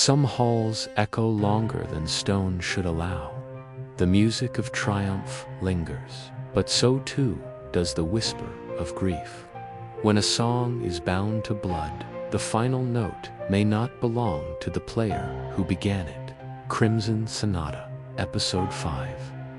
Some halls echo longer than stone should allow. The music of triumph lingers, but so too does the whisper of grief. When a song is bound to blood, the final note may not belong to the player who began it. Crimson Sonata, Episode 5,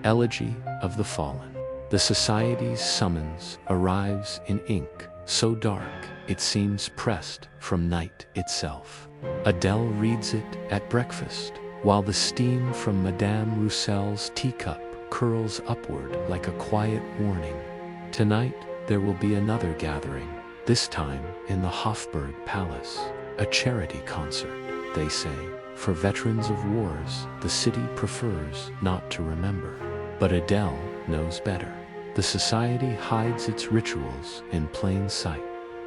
Elegy of the Fallen. The Society's summons arrives in ink so dark it seems pressed from night itself. Adele reads it at breakfast, while the steam from Madame Roussel's teacup curls upward like a quiet warning. Tonight there will be another gathering, this time in the Hofburg Palace. A charity concert, they say. For veterans of wars, the city prefers not to remember. But Adele knows better. The society hides its rituals in plain sight.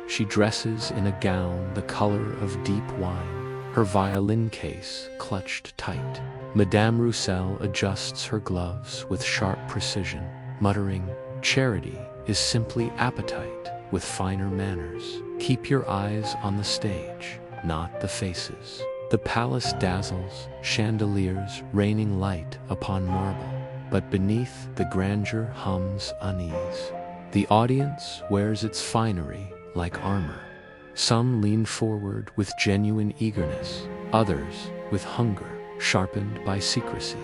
She dresses in a gown the color of deep wine, her violin case clutched tight. Madame Roussel adjusts her gloves with sharp precision, muttering, "Charity is simply appetite with finer manners. Keep your eyes on the stage, not the faces." The palace dazzles, chandeliers raining light upon marble, but beneath the grandeur hums unease. The audience wears its finery like armor. Some lean forward with genuine eagerness, others with hunger sharpened by secrecy.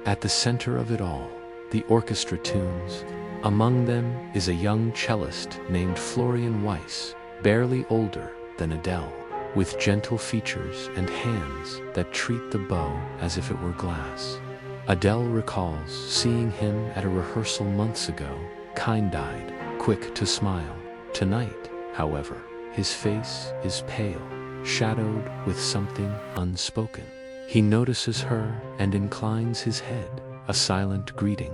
At the center of it all, the orchestra tunes. Among them is a young cellist named Florian Weiss, barely older than Adele, with gentle features and hands that treat the bow as if it were glass. Adele recalls seeing him at a rehearsal months ago, kind-eyed, quick to smile. Tonight, however, his face is pale, shadowed with something unspoken. He notices her and inclines his head, a silent greeting.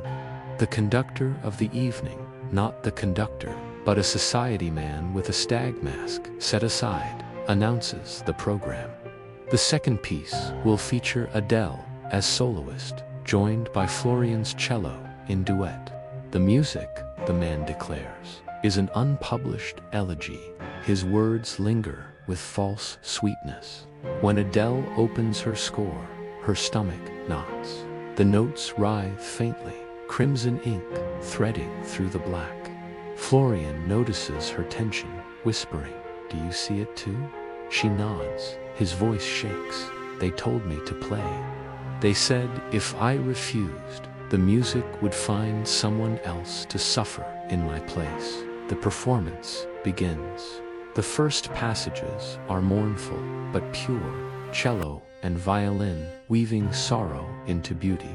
The conductor of the evening, not the conductor, but a society man with a stag mask set aside, announces the program. The second piece will feature Adele as soloist, joined by Florian's cello in duet. The music, the man declares, is an unpublished elegy. His words linger with false sweetness. When Adele opens her score, her stomach knots. The notes writhe faintly, crimson ink threading through the black. Florian notices her tension, whispering, "Do you see it too?" She nods. His voice shakes. "They told me to play. They said if I refused, the music would find someone else to suffer in my place." The performance begins. The first passages are mournful but pure, cello and violin weaving sorrow into beauty.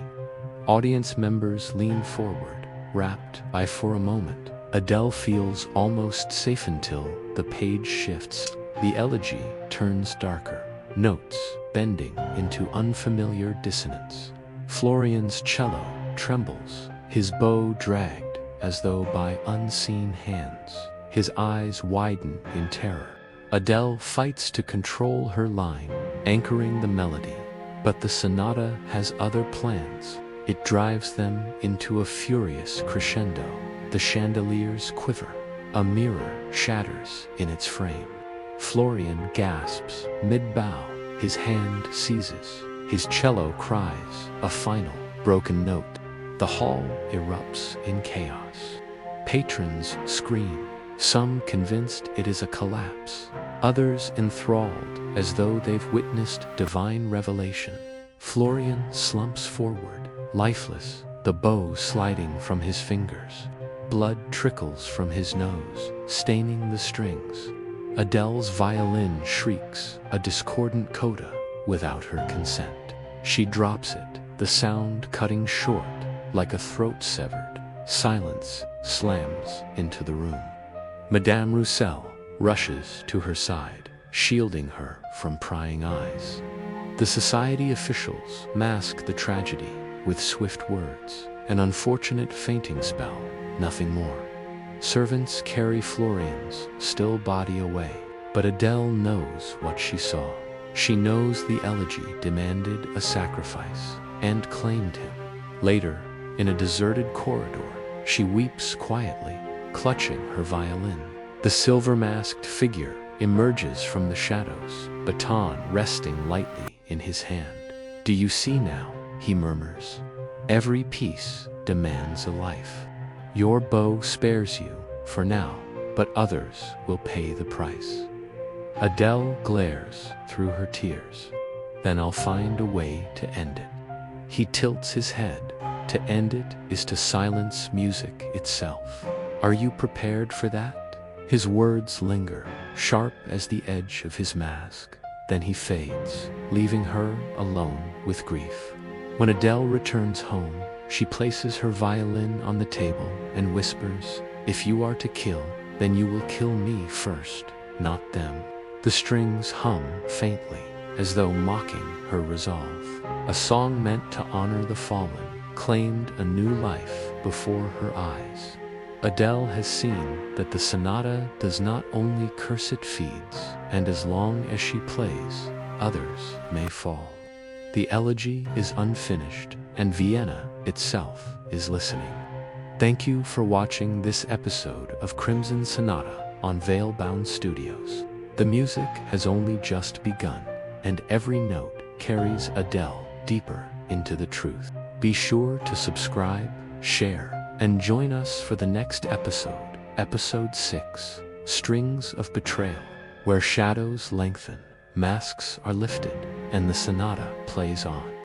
Audience members lean forward, rapt by for a moment. Adele feels almost safe until the page shifts. The elegy turns darker, notes bending into unfamiliar dissonance. Florian's cello trembles, his bow dragged as though by unseen hands. His eyes widen in terror. Adele fights to control her line, anchoring the melody. But the sonata has other plans. It drives them into a furious crescendo. The chandeliers quiver. A mirror shatters in its frame. Florian gasps mid-bow. His hand seizes. His cello cries a final, broken note. The hall erupts in chaos. Patrons scream. Some convinced it is a collapse, others enthralled as though they've witnessed divine revelation. Florian slumps forward, lifeless, the bow sliding from his fingers. Blood trickles from his nose, staining the strings. Adele's violin shrieks, a discordant coda, without her consent. She drops it, the sound cutting short, like a throat severed. Silence slams into the room. Madame Roussel rushes to her side, shielding her from prying eyes. The society officials mask the tragedy with swift words. An unfortunate fainting spell, nothing more. Servants carry Florian's still body away, but Adele knows what she saw. She knows the elegy demanded a sacrifice and claimed him. Later, in a deserted corridor, she weeps quietly, clutching her violin. The silver-masked figure emerges from the shadows, baton resting lightly in his hand. "Do you see now?" he murmurs. "Every piece demands a life. Your bow spares you, for now, but others will pay the price." Adele glares through her tears. "Then I'll find a way to end it." He tilts his head. To end it is to silence music itself. Are you prepared for that? His words linger, sharp as the edge of his mask. Then he fades, leaving her alone with grief. When Adele returns home, she places her violin on the table and whispers, "If you are to kill, then you will kill me first, not them." The strings hum faintly, as though mocking her resolve. A song meant to honor the fallen claimed a new life before her eyes. Adele has seen that the sonata does not only curse, it feeds, and as long as she plays, others may fall. The elegy is unfinished, and Vienna itself is listening. Thank you for watching this episode of Crimson Sonata on Veilbound Studios. The music has only just begun, and every note carries Adele deeper into the truth. Be sure to subscribe, share, and join us for the next episode, Episode 6, Strings of Betrayal, where shadows lengthen, masks are lifted, and the sonata plays on.